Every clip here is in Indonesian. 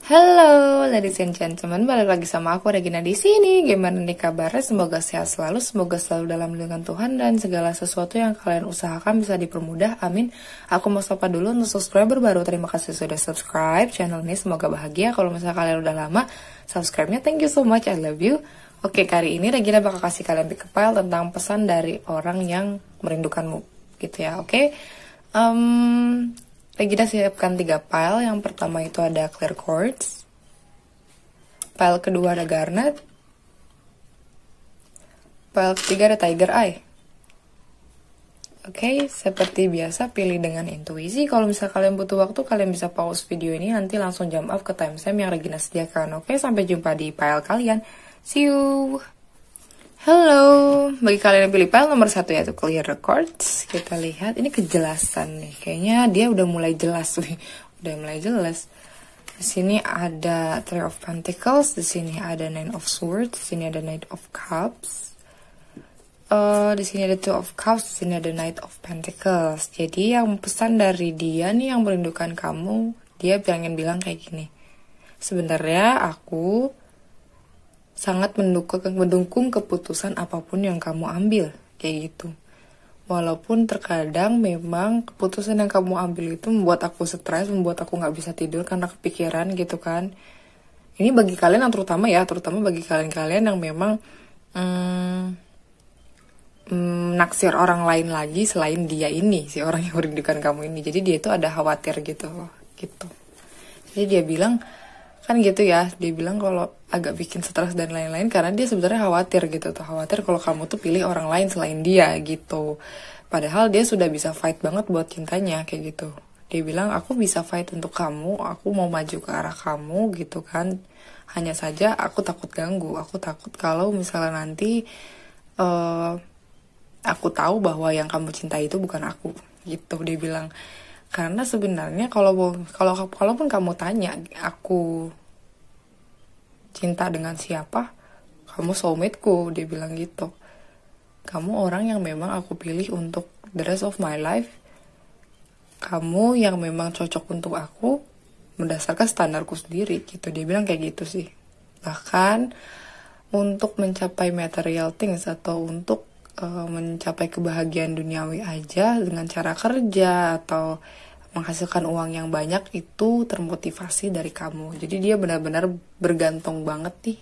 Halo, ladies and gentlemen, balik lagi sama aku Regina di sini. Gimana nih kabarnya? Semoga sehat selalu, semoga selalu dalam lindungan Tuhan dan segala sesuatu yang kalian usahakan bisa dipermudah. Amin. Aku mau sapa dulu untuk subscriber baru. Terima kasih sudah subscribe channel ini. Semoga bahagia. Kalau misalnya kalian udah lama subscribe-nya, thank you so much. I love you. Oke, kali ini Regina bakal kasih kalian pick up file tentang pesan dari orang yang merindukanmu, gitu ya. Oke. Regina siapkan 3 file. Yang pertama itu ada clear quartz. File kedua ada garnet. File ketiga ada tiger eye. Oke, seperti biasa pilih dengan intuisi. Kalau misalnya kalian butuh waktu, kalian bisa pause video ini, nanti langsung jump up ke timestamp yang Regina sediakan. Oke, sampai jumpa di file kalian. See you! Halo, bagi kalian yang pilih file nomor 1 yaitu clear quartz, kita lihat ini kejelasan nih. Kayaknya dia udah mulai jelas nih, udah mulai jelas. Di sini ada Three of Pentacles, di sini ada Nine of Swords, di sini ada Knight of Cups. Di sini ada Two of Cups, di sini ada Knight of Pentacles. Jadi yang pesan dari dia nih yang merindukan kamu, dia pengen bilang kayak gini. Sebenarnya aku sangat mendukung keputusan apapun yang kamu ambil, kayak gitu. Walaupun terkadang memang keputusan yang kamu ambil itu membuat aku stres, membuat aku nggak bisa tidur karena kepikiran gitu kan. Ini bagi kalian yang terutama bagi kalian-kalian yang memang naksir orang lain lagi selain dia ini, si orang yang merindukan kamu ini. Jadi dia itu ada khawatir gitu. Jadi dia bilang kan gitu ya, dia bilang kalau agak bikin stres dan lain-lain karena dia sebenarnya khawatir gitu tuh, khawatir kalau kamu tuh pilih orang lain selain dia gitu. Padahal dia sudah bisa fight banget buat cintanya kayak gitu. Dia bilang aku bisa fight untuk kamu, aku mau maju ke arah kamu gitu kan. Hanya saja aku takut ganggu, aku takut kalau misalnya nanti aku tahu bahwa yang kamu cintai itu bukan aku gitu. Dia bilang karena sebenarnya kalaupun kamu tanya aku cinta dengan siapa, kamu soulmate-ku, dia bilang gitu. Kamu orang yang memang aku pilih untuk the rest of my life. Kamu yang memang cocok untuk aku berdasarkan standarku sendiri gitu. Dia bilang kayak gitu sih. Bahkan untuk mencapai material things atau untuk mencapai kebahagiaan duniawi aja dengan cara kerja atau menghasilkan uang yang banyak itu termotivasi dari kamu. Jadi dia benar-benar bergantung banget nih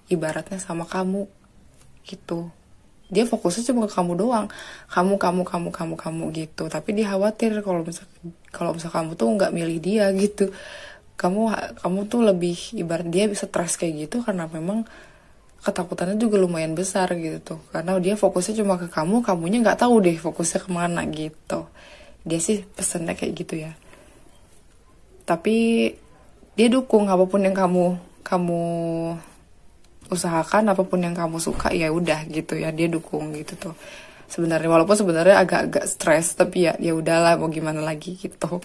ibaratnya sama kamu gitu. Dia fokusnya cuma ke kamu doang. Kamu gitu. Tapi dia khawatir kalau misal kamu tuh nggak milih dia gitu. Kamu tuh lebih ibarat dia bisa stres kayak gitu karena memang ketakutannya juga lumayan besar gitu tuh. Karena dia fokusnya cuma ke kamu, kamunya nggak tahu deh fokusnya kemana gitu. Dia sih pesennya kayak gitu ya. Tapi dia dukung apapun yang kamu usahakan, apapun yang kamu suka ya udah gitu ya, dia dukung gitu tuh. Sebenarnya walaupun sebenarnya agak-agak stres, tapi ya udahlah mau gimana lagi gitu.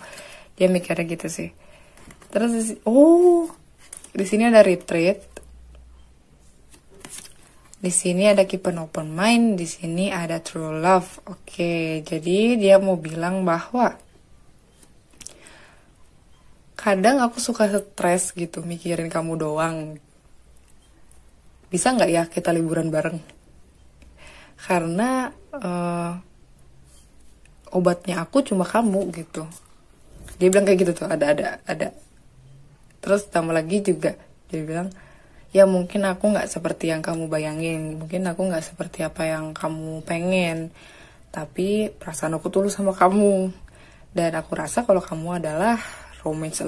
Dia mikirnya gitu sih. Terus di sini ada retreat. Di sini ada keep an open mind, di sini ada true love. Oke, jadi dia mau bilang bahwa kadang aku suka stres gitu mikirin kamu doang. Bisa nggak ya kita liburan bareng? Karena obatnya aku cuma kamu gitu. Dia bilang kayak gitu tuh, ada. Terus tambah lagi juga dia bilang, ya mungkin aku gak seperti yang kamu bayangin, mungkin aku gak seperti apa yang kamu pengen, tapi perasaan aku tulus sama kamu. Dan aku rasa kalau kamu adalah romance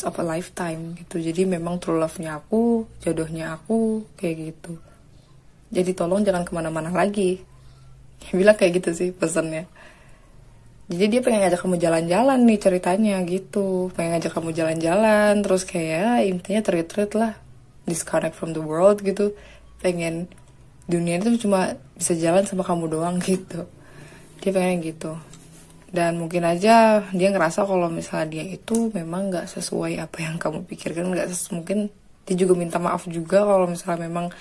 of a lifetime gitu. Jadi memang true love-nya aku, jodohnya aku, kayak gitu. Jadi tolong jangan kemana-mana lagi. Dia bilang kayak gitu sih pesannya. Jadi dia pengen ngajak kamu jalan-jalan nih ceritanya gitu. Pengen ngajak kamu jalan-jalan, terus kayak intinya retreat lah, disconnect from the world gitu. Pengen dunia itu cuma bisa jalan sama kamu doang gitu. Dia pengen gitu. Dan mungkin aja dia ngerasa kalau misalnya dia itu memang gak sesuai apa yang kamu pikirkan, mungkin dia juga minta maaf juga kalau misalnya memang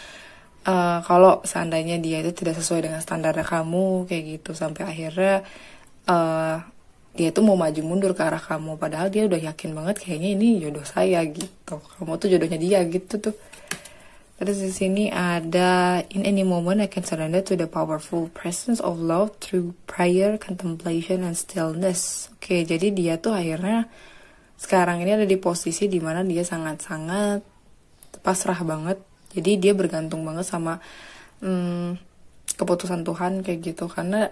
kalau seandainya dia itu tidak sesuai dengan standarnya kamu kayak gitu. Sampai akhirnya dia tuh mau maju mundur ke arah kamu, padahal dia udah yakin banget kayaknya ini jodoh saya gitu, kamu tuh jodohnya dia gitu tuh. Terus di sini ada in any moment I can surrender to the powerful presence of love through prayer, contemplation, and stillness. Oke, jadi dia tuh akhirnya sekarang ini ada di posisi dimana dia sangat-sangat pasrah banget. Jadi dia bergantung banget sama keputusan Tuhan kayak gitu, karena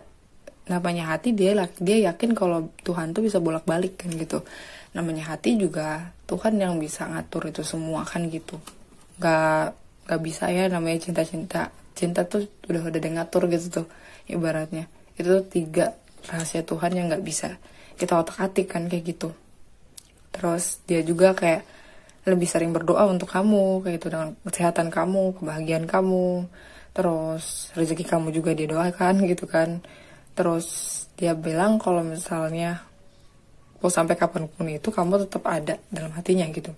namanya hati dia yakin kalau Tuhan tuh bisa bolak-balik kan gitu. Namanya hati juga Tuhan yang bisa ngatur itu semua kan gitu. Gak bisa ya namanya cinta tuh udah ada yang ngatur gitu tuh ibaratnya. Itu 3 rahasia Tuhan yang gak bisa kita otak-atik kan kayak gitu. Terus dia juga kayak lebih sering berdoa untuk kamu kayak gitu, dengan kesehatan kamu, kebahagiaan kamu, terus rezeki kamu juga dia doakan gitu kan. Terus dia bilang kalau misalnya mau sampai kapanpun itu kamu tetap ada dalam hatinya gitu.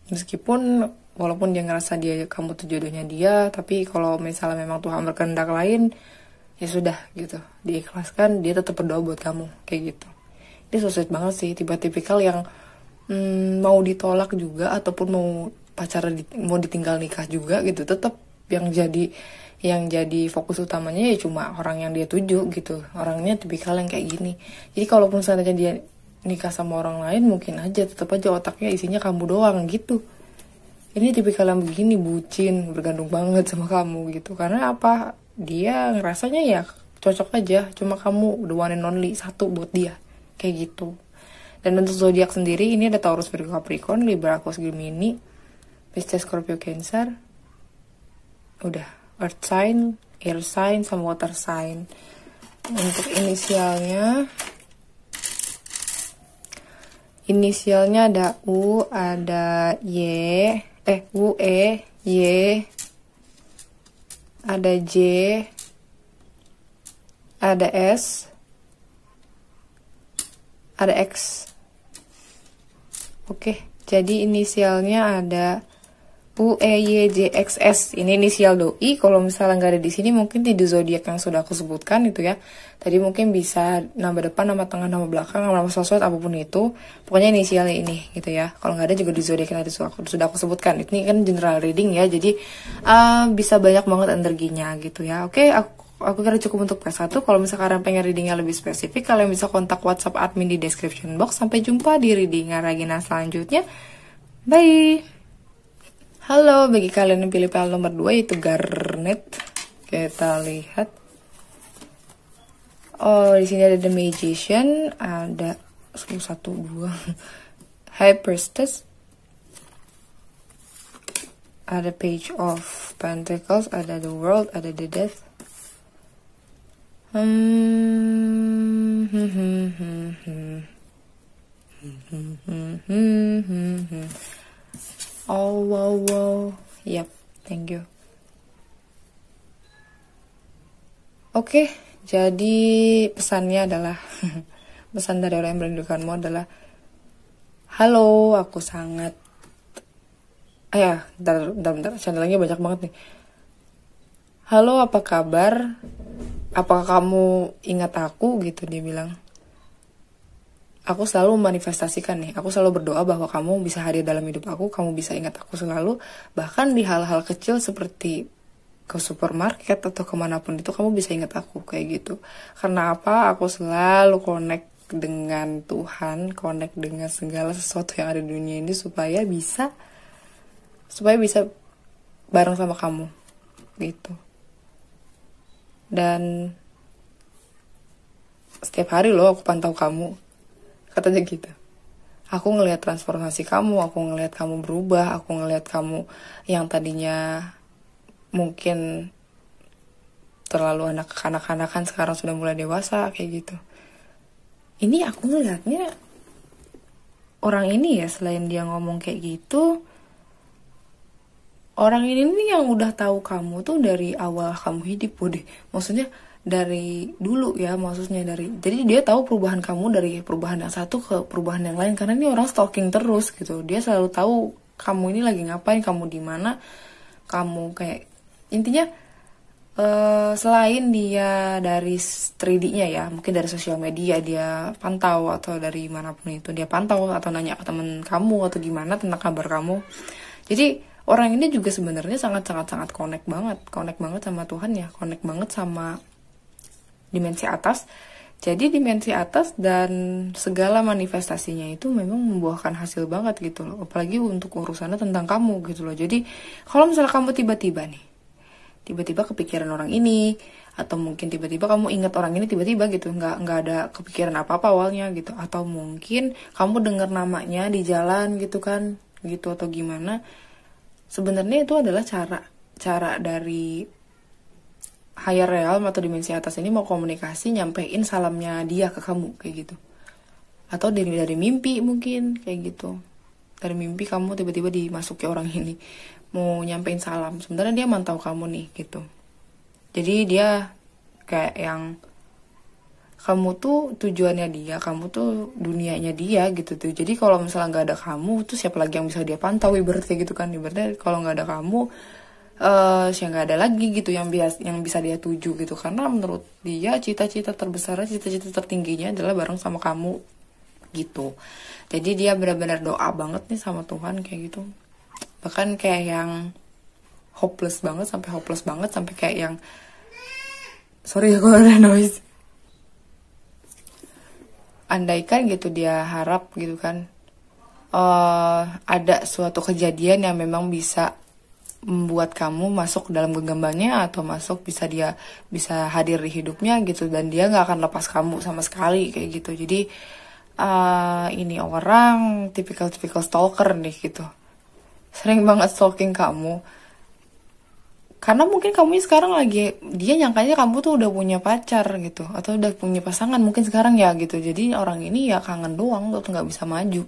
Meskipun walaupun dia ngerasa kamu tuh jodohnya dia, tapi kalau misalnya memang Tuhan berkehendak lain, ya sudah gitu, diikhlaskan, dia tetap berdoa buat kamu kayak gitu. Ini so sweet banget sih, tipe-tipikal yang mau ditolak juga ataupun mau pacaran mau ditinggal nikah juga gitu, tetap yang jadi fokus utamanya ya cuma orang yang dia tuju gitu. Orangnya tipikal yang kayak gini. Jadi kalaupun seandainya dia nikah sama orang lain, mungkin aja tetap aja otaknya isinya kamu doang gitu. Ini tipikal yang begini, bucin, bergantung banget sama kamu gitu. Karena apa? Dia ngerasanya ya cocok aja, cuma kamu the one and only, satu buat dia kayak gitu. Dan untuk zodiak sendiri ini ada Taurus, Virgo, Capricorn, Libra, Aquarius, Gemini, Pisces, Scorpio, Cancer. Udah. Earth sign, air sign, sama water sign. Untuk inisialnya ada U, ada Y, U, E, Y, ada J, ada S, ada X. Oke, jadi inisialnya ada U, E, Y, J, X, S. Ini inisial doi. Kalau misalnya nggak ada di sini, mungkin di zodiak yang sudah aku sebutkan itu ya. Tadi mungkin bisa nama depan, nama tengah, nama belakang, nama sosok, apapun itu. Pokoknya inisialnya ini gitu ya. Kalau nggak ada juga di zodiak yang tadi sudah aku sebutkan. Ini kan general reading ya, jadi bisa banyak banget energinya gitu ya. Oke, aku kira cukup untuk part 1. Kalau misalnya kalian pengen readingnya lebih spesifik, kalian bisa kontak WhatsApp admin di description box. Sampai jumpa di readingan Ragina selanjutnya. Bye. Halo, bagi kalian yang pilih PL nomor 2 yaitu Garnet. Kita lihat. Oh, di sini ada The Magician, ada 1, 2. High Priestess. Ada Page of Pentacles, ada The World, ada The Death. Oh wow, yep, thank you. Oke, jadi pesannya adalah pesan dari orang yang merindukanmu adalah, halo, aku sangat bentar, channelnya banyak banget nih. Halo, apa kabar? Apakah kamu ingat aku gitu, dia bilang. Aku selalu memanifestasikan nih, aku selalu berdoa bahwa kamu bisa hadir dalam hidup aku, kamu bisa ingat aku selalu, bahkan di hal-hal kecil seperti ke supermarket atau kemanapun itu kamu bisa ingat aku kayak gitu. Karena apa? Aku selalu connect dengan Tuhan, connect dengan segala sesuatu yang ada di dunia ini supaya bisa bareng sama kamu gitu. Dan setiap hari loh aku pantau kamu, katanya gitu. Aku ngelihat transformasi kamu, aku ngelihat kamu berubah, aku ngelihat kamu yang tadinya mungkin terlalu anak-anakan sekarang sudah mulai dewasa kayak gitu. Ini aku ngelihatnya orang ini ya, selain dia ngomong kayak gitu, orang ini nih yang udah tahu kamu tuh dari awal kamu hidup, maksudnya dari dulu ya, jadi dia tahu perubahan kamu dari perubahan yang satu ke perubahan yang lain, karena ini orang stalking terus gitu. Dia selalu tahu kamu ini lagi ngapain, kamu di mana, kamu kayak intinya Selain dia dari 3D-nya ya, mungkin dari sosial media dia pantau atau dari manapun itu dia pantau atau nanya ke temen kamu atau gimana tentang kabar kamu. Jadi orang ini juga sebenarnya sangat connect banget sama Tuhan ya, connect banget sama dimensi atas. Jadi dimensi atas dan segala manifestasinya itu memang membuahkan hasil banget gitu loh. Apalagi untuk urusannya tentang kamu gitu loh. Jadi kalau misalnya kamu tiba-tiba kepikiran orang ini, atau mungkin tiba-tiba kamu ingat orang ini tiba-tiba gitu, nggak ada kepikiran apa-apa awalnya gitu, atau mungkin kamu dengar namanya di jalan gitu kan, gitu atau gimana. Sebenarnya itu adalah cara dari higher realm atau dimensi atas ini mau komunikasi nyampein salamnya dia ke kamu kayak gitu. Atau dari mimpi mungkin kayak gitu. Dari mimpi kamu tiba-tiba dimasuki orang ini mau nyampein salam. Sebenarnya dia mantau kamu nih gitu. Jadi dia kayak yang kamu tuh tujuannya dia, kamu tuh dunianya dia gitu tuh. Jadi kalau misalnya nggak ada kamu tuh siapa lagi yang bisa dia pantau ibaratnya gitu kan. Ibaratnya kalau nggak ada kamu sih nggak ada lagi gitu yang bisa dia tuju gitu, karena menurut dia cita-cita terbesarnya, cita-cita tertingginya adalah bareng sama kamu gitu. Jadi dia benar-benar doa banget nih sama Tuhan kayak gitu, bahkan kayak yang hopeless banget sampai kayak yang sorry aku ada noise. Andaikan gitu dia harap gitu kan ada suatu kejadian yang memang bisa membuat kamu masuk dalam genggamannya atau bisa hadir di hidupnya gitu, dan dia nggak akan lepas kamu sama sekali kayak gitu. Jadi ini orang tipikal stalker nih gitu, sering banget stalking kamu karena mungkin kamu sekarang dia nyangkanya kamu tuh udah punya pacar gitu atau udah punya pasangan mungkin sekarang ya gitu. Jadi orang ini ya kangen doang tuh nggak bisa maju.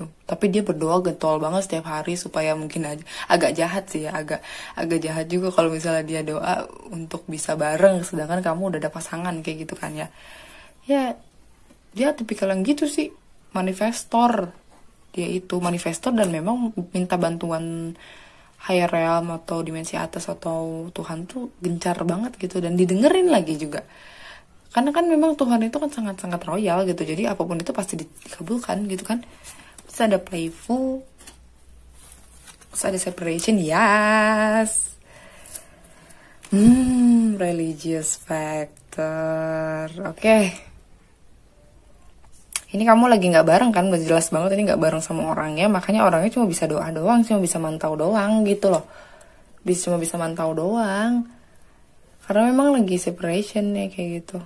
Tapi dia berdoa getol banget setiap hari supaya mungkin agak jahat sih ya, agak jahat juga kalau misalnya dia doa untuk bisa bareng sedangkan kamu udah ada pasangan kayak gitu kan ya. Ya dia tipikal yang gitu sih, manifestor. Dia itu manifestor dan memang minta bantuan higher realm atau dimensi atas atau Tuhan tuh gencar banget gitu, dan didengerin lagi juga. Karena kan memang Tuhan itu kan sangat-sangat royal gitu, jadi apapun itu pasti dikabulkan gitu kan. Terus ada playful, terus ada separation, yes. Religious factor, oke. Ini kamu lagi nggak bareng kan, udah jelas banget ini nggak bareng sama orangnya, makanya orangnya cuma bisa doa doang, cuma bisa mantau doang gitu loh. Cuma bisa mantau doang. Karena memang lagi separation nih kayak gitu.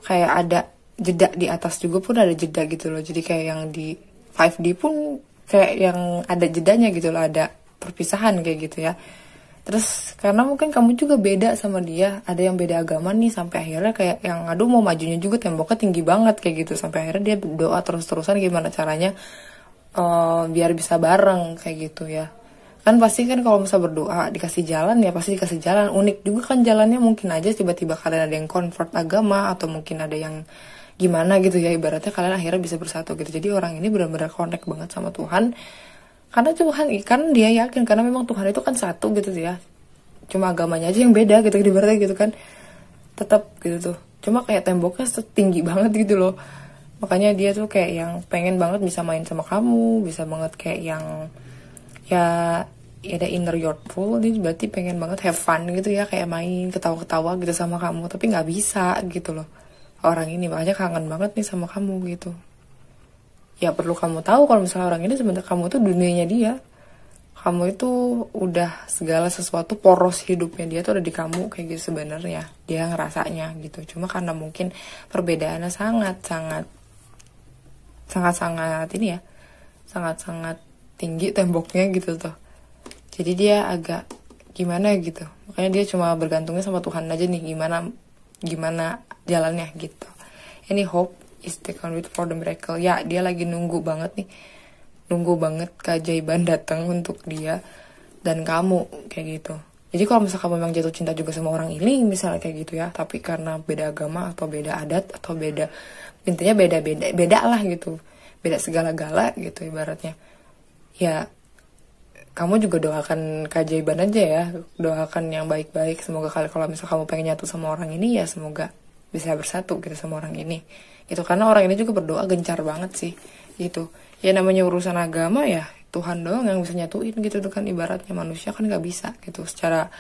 Kayak ada jeda di atas juga pun ada jeda gitu loh. Jadi kayak yang di 5D pun kayak yang ada jedanya gitu loh, ada perpisahan kayak gitu ya. Terus karena mungkin kamu juga beda sama dia, ada yang beda agama nih, sampai akhirnya kayak yang aduh mau majunya juga temboknya tinggi banget kayak gitu, sampai akhirnya dia berdoa terus-terusan gimana caranya biar bisa bareng kayak gitu ya. Kan pasti kan kalau misalnya berdoa dikasih jalan ya pasti dikasih jalan, unik juga kan jalannya, mungkin aja tiba-tiba kalian ada yang convert agama atau mungkin ada yang gimana gitu ya, ibaratnya kalian akhirnya bisa bersatu gitu. Jadi orang ini benar-benar connect banget sama Tuhan. Karena Tuhan, kan dia yakin karena memang Tuhan itu kan satu gitu ya. Cuma agamanya aja yang beda gitu ibaratnya gitu kan. Tetap gitu tuh. Cuma kayak temboknya tinggi banget gitu loh. Makanya dia tuh kayak yang pengen banget bisa main sama kamu, bisa banget kayak yang ya ada inner youthful, dia berarti pengen banget have fun gitu ya, kayak main ketawa-ketawa gitu sama kamu, tapi nggak bisa gitu loh orang ini. Makanya kangen banget nih sama kamu gitu. Ya perlu kamu tahu kalau misalnya orang ini sebenarnya kamu tuh dunianya dia, kamu itu udah segala sesuatu, poros hidupnya dia tuh ada di kamu kayak gitu sebenarnya dia ngerasanya gitu. Cuma karena mungkin perbedaannya sangat ini ya, sangat tinggi temboknya gitu tuh. Jadi dia agak gimana gitu, makanya dia cuma bergantungnya sama Tuhan aja nih, gimana jalannya gitu. Ini hope is the conduit for the miracle. Ya dia lagi nunggu banget keajaiban datang untuk dia dan kamu kayak gitu. Jadi kalau misalnya kamu memang jatuh cinta juga sama orang ini misalnya kayak gitu ya, tapi karena beda agama atau beda adat atau beda, intinya beda lah gitu, beda segala-gala gitu ibaratnya. Ya kamu juga doakan keajaiban aja ya, doakan yang baik-baik. Semoga kalau misal kamu pengen nyatu sama orang ini, ya semoga bisa bersatu gitu sama orang ini. Itu karena orang ini juga berdoa gencar banget sih gitu. Ya namanya urusan agama ya Tuhan doang yang bisa nyatuin gitu tuh kan, ibaratnya manusia kan nggak bisa gitu. Secara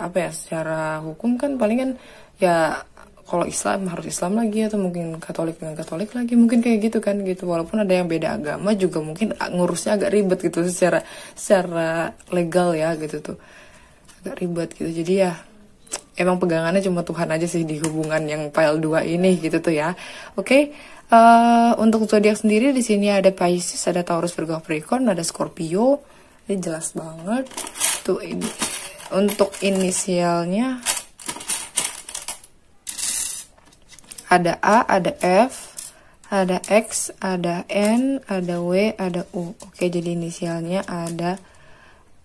apa ya, secara hukum kan palingan ya kalau Islam harus Islam lagi, atau mungkin Katolik dengan Katolik lagi, mungkin kayak gitu kan gitu. Walaupun ada yang beda agama juga mungkin ngurusnya agak ribet gitu secara legal ya gitu tuh, agak ribet gitu. Jadi ya emang pegangannya cuma Tuhan aja sih di hubungan yang file 2 ini gitu tuh ya. Oke. Untuk zodiak sendiri di sini ada Pisces, ada Taurus, Virgo, Capricorn, ada Scorpio. Ini jelas banget tuh ini. Untuk inisialnya ada A, ada F, ada X, ada N, ada W, ada U. Oke, jadi inisialnya ada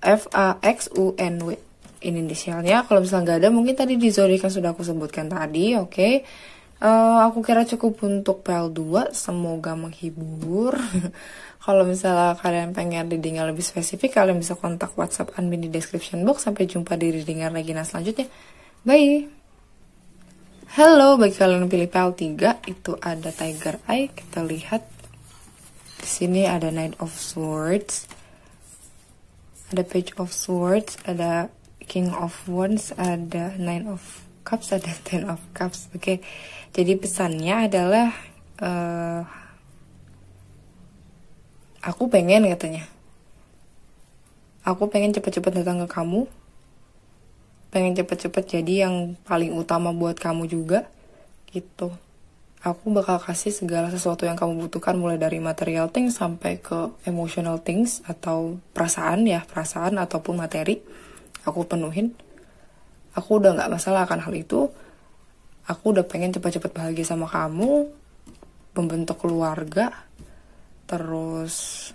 F, A, X, U, N, W. Ini inisialnya. Kalau misalnya nggak ada, mungkin tadi di zodiak yang sudah aku sebutkan tadi. Oke. Aku kira cukup untuk PL2. Semoga menghibur. Kalau misalnya kalian pengen reading yang lebih spesifik, kalian bisa kontak WhatsApp admin di description box. Sampai jumpa di reading Regina selanjutnya. Bye! Halo, bagi kalian yang pilih PL3, itu ada Tiger Eye. Kita lihat. Di sini ada Knight of Swords. Ada Page of Swords, ada King of Wands, ada Nine of Cups, ada Ten of Cups. Oke. Jadi pesannya adalah aku pengen katanya. Aku pengen cepet-cepet datang ke kamu. Pengen cepet-cepet jadi yang paling utama buat kamu juga gitu. Aku bakal kasih segala sesuatu yang kamu butuhkan, mulai dari material things sampai ke emotional things atau perasaan ataupun materi. Aku penuhin. Aku udah gak masalah akan hal itu. Aku udah pengen cepet-cepet bahagia sama kamu, membentuk keluarga, terus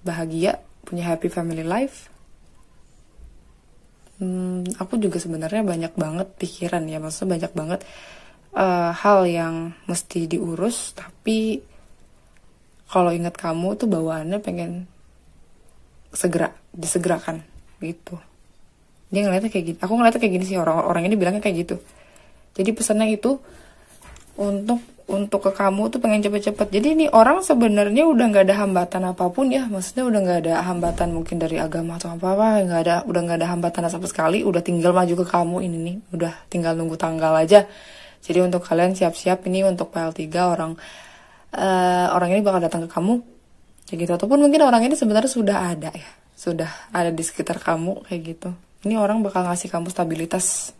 bahagia, punya happy family life. Aku juga sebenarnya banyak banget pikiran ya, maksudnya banyak banget hal yang mesti diurus, tapi kalau ingat kamu tuh bawaannya pengen disegerakan gitu. Dia ngeliatnya kayak gitu, aku ngeliatnya kayak gini sih, orang ini bilangnya kayak gitu. Jadi pesannya itu untuk ke kamu tuh pengen cepet-cepet. Jadi ini orang sebenarnya udah nggak ada hambatan apapun ya, maksudnya udah nggak ada hambatan mungkin dari agama atau apa-apa, udah nggak ada hambatan sama sekali, udah tinggal maju ke kamu ini nih, udah tinggal nunggu tanggal aja. Jadi untuk kalian siap-siap ini untuk PL3, orang ini bakal datang ke kamu kayak gitu, ataupun mungkin orang ini sebenarnya sudah ada di sekitar kamu kayak gitu. Ini orang bakal ngasih kamu stabilitas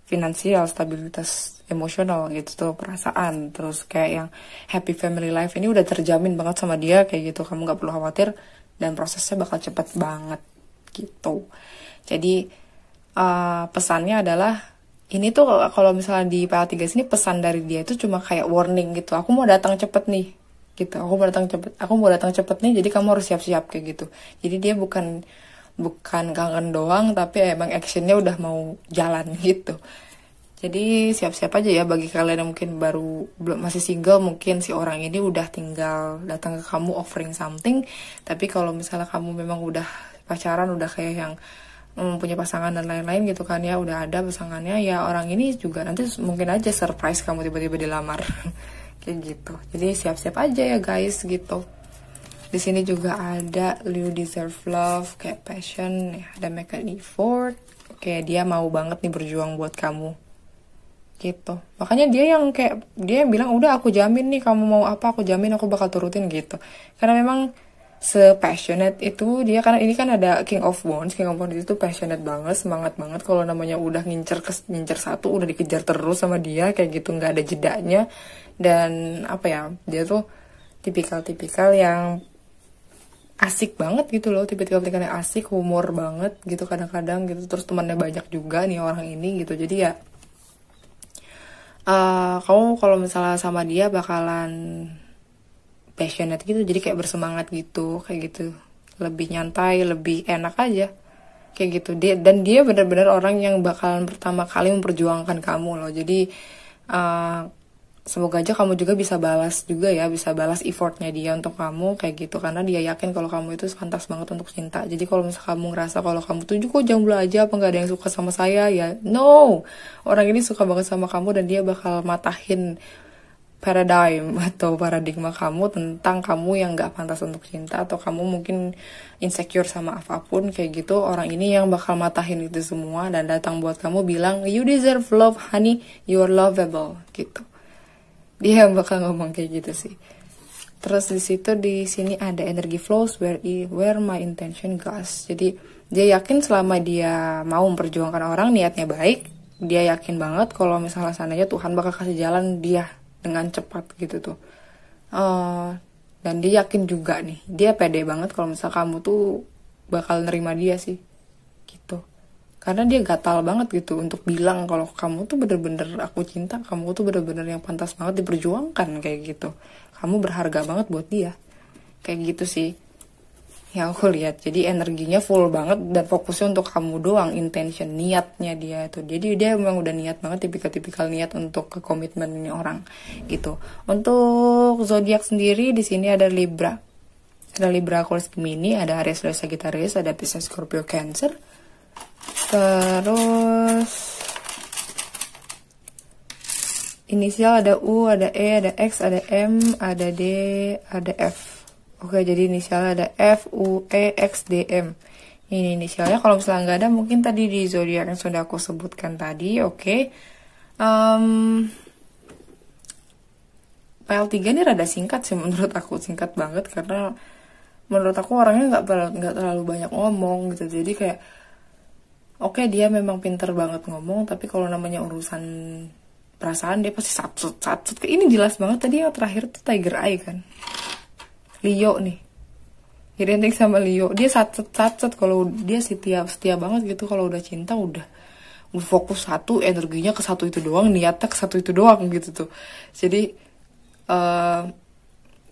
finansial, stabilitas emosional gitu tuh, perasaan, terus kayak yang happy family life ini udah terjamin banget sama dia kayak gitu. Kamu nggak perlu khawatir dan prosesnya bakal cepet banget gitu. Jadi pesannya adalah ini tuh kalau misalnya di PL3 sini pesan dari dia itu cuma kayak warning gitu. Aku mau datang cepet nih gitu. Aku mau datang cepet nih, jadi kamu harus siap-siap kayak gitu. Jadi dia bukan kangen doang, tapi emang actionnya udah mau jalan gitu. Jadi siap-siap aja ya bagi kalian yang mungkin belum masih single, mungkin si orang ini udah tinggal datang ke kamu offering something. Tapi kalau misalnya kamu memang udah pacaran, udah kayak yang punya pasangan dan lain-lain gitu kan ya, udah ada pasangannya, ya orang ini juga nanti mungkin aja surprise kamu tiba-tiba dilamar kayak gitu. Jadi siap-siap aja ya guys gitu. Di sini juga ada you deserve love, kayak passion, ya, ada make an effort. Kayak dia mau banget nih berjuang buat kamu. Gitu. Makanya dia yang bilang udah aku jamin nih kamu mau apa aku jamin aku bakal turutin gitu. Karena memang se-passionate itu dia, karena ini kan ada King of Wands. King of Wands itu passionate banget, semangat banget kalau namanya udah ngincer satu, udah dikejar terus sama dia kayak gitu, nggak ada jedanya. Dan apa ya, dia tuh tipikal yang asik banget gitu loh, tipe-tipe yang asik, humor banget gitu kadang-kadang gitu, terus temannya banyak juga nih orang ini gitu. Jadi ya kamu kalau misalnya sama dia bakalan passionate gitu, jadi kayak bersemangat gitu, kayak gitu, lebih nyantai, lebih enak aja kayak gitu. Dia benar-benar orang yang bakalan pertama kali memperjuangkan kamu loh. Jadi semoga aja kamu juga bisa balas juga ya, bisa balas effortnya dia untuk kamu kayak gitu, karena dia yakin kalau kamu itu pantas banget untuk cinta. Jadi kalau misalnya kamu ngerasa kalau kamu tuh kok jomblo aja, apa nggak ada yang suka sama saya ya, no, orang ini suka banget sama kamu dan dia bakal matahin paradigma kamu tentang kamu yang nggak pantas untuk cinta, atau kamu mungkin insecure sama apapun kayak gitu. Orang ini yang bakal matahin itu semua dan datang buat kamu bilang you deserve love honey, you're lovable gitu. Dia yang bakal ngomong kayak gitu sih. Terus di sini ada energy flows where my intention goes. Jadi dia yakin selama dia mau memperjuangkan orang, niatnya baik, dia yakin banget kalau misalnya sananya Tuhan bakal kasih jalan dia dengan cepat gitu tuh. Dan dia yakin juga nih, dia pede banget kalau misalnya kamu tuh bakal nerima dia sih gitu. Karena dia gatal banget gitu untuk bilang kalau kamu tuh bener-bener aku cinta, kamu tuh bener-bener yang pantas banget diperjuangkan kayak gitu. Kamu berharga banget buat dia. Kayak gitu sih yang aku lihat. Jadi energinya full banget dan fokusnya untuk kamu doang, intention, niatnya dia itu. Jadi dia memang udah niat banget, tipikal niat untuk ke komitmen ini orang gitu. Untuk zodiak sendiri di sini ada Libra. Ada Libra, Aquarius, Gemini, ada Aries, Leo, Sagittarius, ada Pisces, Scorpio, Cancer. Terus inisial ada U, ada E, ada X, ada M, ada D, ada F. Oke, jadi inisial ada F, U, E, X, D, M. Ini inisialnya. Kalau misalnya nggak ada, mungkin tadi di zodiak yang sudah aku sebutkan tadi. Oke. PL3 ini rada singkat sih menurut aku, singkat banget karena menurut aku orangnya nggak terlalu banyak ngomong gitu. Jadi kayak oke, dia memang pinter banget ngomong, tapi kalau namanya urusan perasaan dia pasti satsut. Ini jelas banget tadi yang terakhir tuh Tiger Eye kan. Leo nih. Identik sama Leo. Dia satsut kalau dia setia banget gitu. Kalau udah cinta udah fokus satu, energinya ke satu itu doang, niatnya ke satu itu doang gitu tuh. Jadi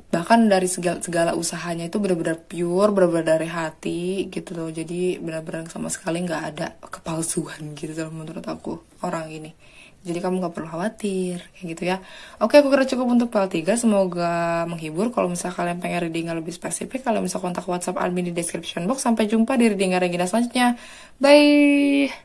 bahkan dari segala usahanya itu benar-benar pure, benar-benar dari hati gitu loh. Jadi benar-benar sama sekali nggak ada kepalsuan gitu loh menurut aku orang ini. Jadi kamu nggak perlu khawatir kayak gitu ya. Oke, aku kira cukup untuk PL3. Semoga menghibur. Kalau misalnya kalian pengen reading lebih spesifik, kalian bisa kontak WhatsApp admin di description box. Sampai jumpa di reading Regina selanjutnya. Bye.